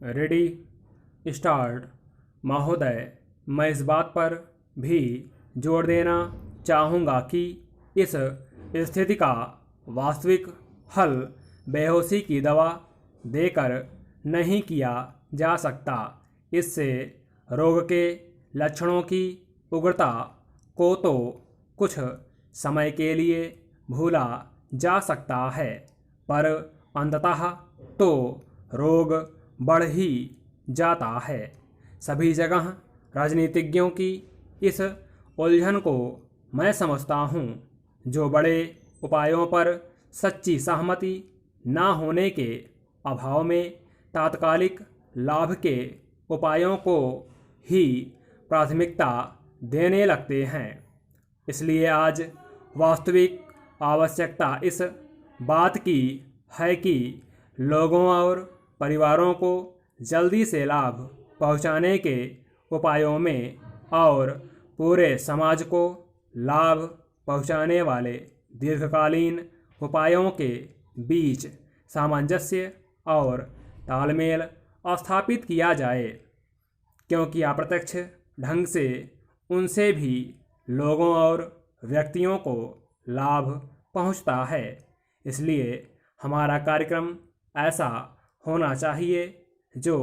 Ready start. महोदय, मैं इस बात पर भी जोर देना चाहूँगा कि इस स्थिति का वास्तविक हल बेहोशी की दवा देकर नहीं किया जा सकता। इससे रोग के लक्षणों की उग्रता को तो कुछ समय के लिए भूला जा सकता है, पर अंततः तो रोग बढ़ ही जाता है। सभी जगह राजनीतिज्ञों की इस उलझन को मैं समझता हूँ, जो बड़े उपायों पर सच्ची सहमति न होने के अभाव में तात्कालिक लाभ के उपायों को ही प्राथमिकता देने लगते हैं। इसलिए आज वास्तविक आवश्यकता इस बात की है कि लोगों और परिवारों को जल्दी से लाभ पहुंचाने के उपायों में और पूरे समाज को लाभ पहुंचाने वाले दीर्घकालीन उपायों के बीच सामंजस्य और तालमेल स्थापित किया जाए, क्योंकि अप्रत्यक्ष ढंग से उनसे भी लोगों और व्यक्तियों को लाभ पहुंचता है। इसलिए हमारा कार्यक्रम ऐसा होना चाहिए जो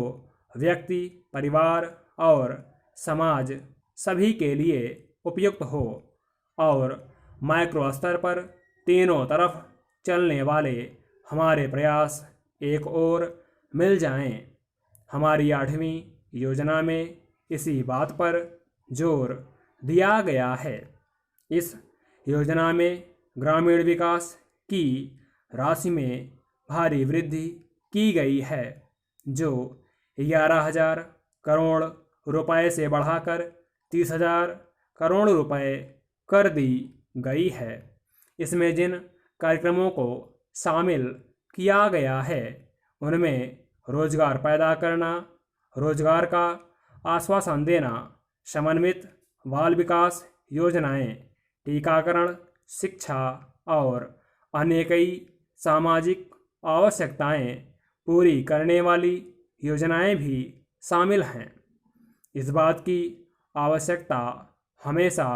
व्यक्ति, परिवार और समाज सभी के लिए उपयुक्त हो और माइक्रो स्तर पर तीनों तरफ चलने वाले हमारे प्रयास एक ओर मिल जाएं। हमारी 8वीं योजना में इसी बात पर जोर दिया गया है। इस योजना में ग्रामीण विकास की राशि में भारी वृद्धि की गई है, जो 11,000 करोड़ रुपए से बढ़ाकर 30,000 करोड़ रुपए कर दी गई है। इसमें जिन कार्यक्रमों को शामिल किया गया है उनमें रोजगार पैदा करना, रोजगार का आश्वासन देना, समन्वित बाल विकास योजनाएं, टीकाकरण, शिक्षा और अन्य कई सामाजिक आवश्यकताएं पूरी करने वाली योजनाएं भी शामिल हैं। इस बात की आवश्यकता हमेशा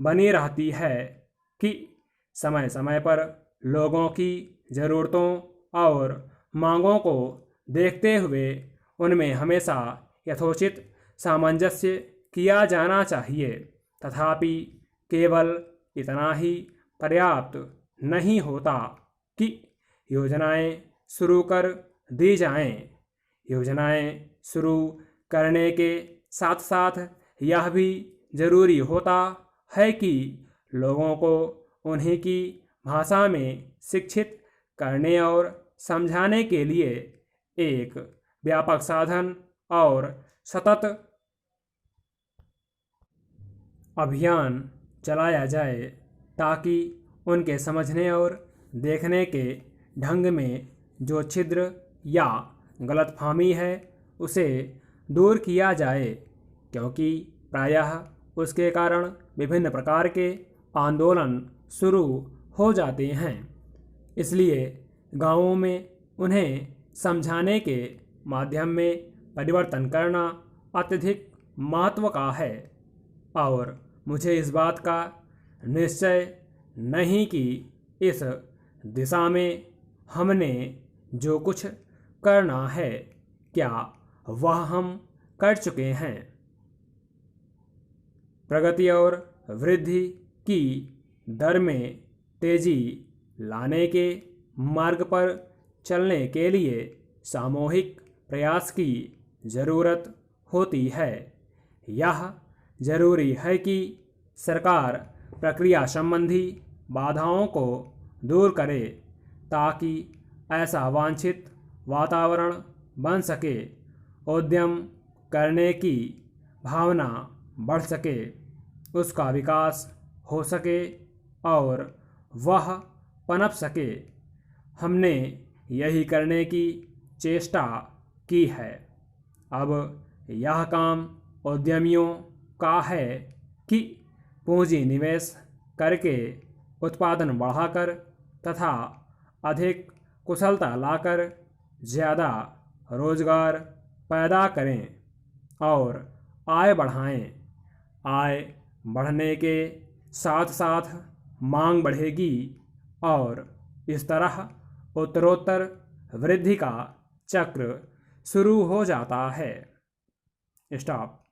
बनी रहती है कि समय समय पर लोगों की ज़रूरतों और मांगों को देखते हुए उनमें हमेशा यथोचित सामंजस्य किया जाना चाहिए। तथापि केवल इतना ही पर्याप्त नहीं होता कि योजनाएं शुरू कर दी जाएं। योजनाएं शुरू करने के साथ साथ यह भी जरूरी होता है कि लोगों को उन्हीं की भाषा में शिक्षित करने और समझाने के लिए एक व्यापक साधन और सतत अभियान चलाया जाए, ताकि उनके समझने और देखने के ढंग में जो छिद्र या गलतफहमी है उसे दूर किया जाए, क्योंकि प्रायः उसके कारण विभिन्न प्रकार के आंदोलन शुरू हो जाते हैं। इसलिए गांवों में उन्हें समझाने के माध्यम में परिवर्तन करना अत्यधिक महत्व का है। और मुझे इस बात का निश्चय नहीं कि इस दिशा में हमने जो कुछ करना है, क्या वह हम कर चुके हैं। प्रगति और वृद्धि की दर में तेजी लाने के मार्ग पर चलने के लिए सामूहिक प्रयास की ज़रूरत होती है। यह जरूरी है कि सरकार प्रक्रिया संबंधी बाधाओं को दूर करे, ताकि ऐसा वांछित वातावरण बन सके, उद्यम करने की भावना बढ़ सके, उसका विकास हो सके और वह पनप सके। हमने यही करने की चेष्टा की है। अब यह काम उद्यमियों का है कि पूंजी निवेश करके उत्पादन बढ़ाकर तथा अधिक कुशलता लाकर ज़्यादा रोजगार पैदा करें और आय बढ़ाएं। आय बढ़ने के साथ साथ मांग बढ़ेगी और इस तरह उत्तरोत्तर वृद्धि का चक्र शुरू हो जाता है। स्टॉप।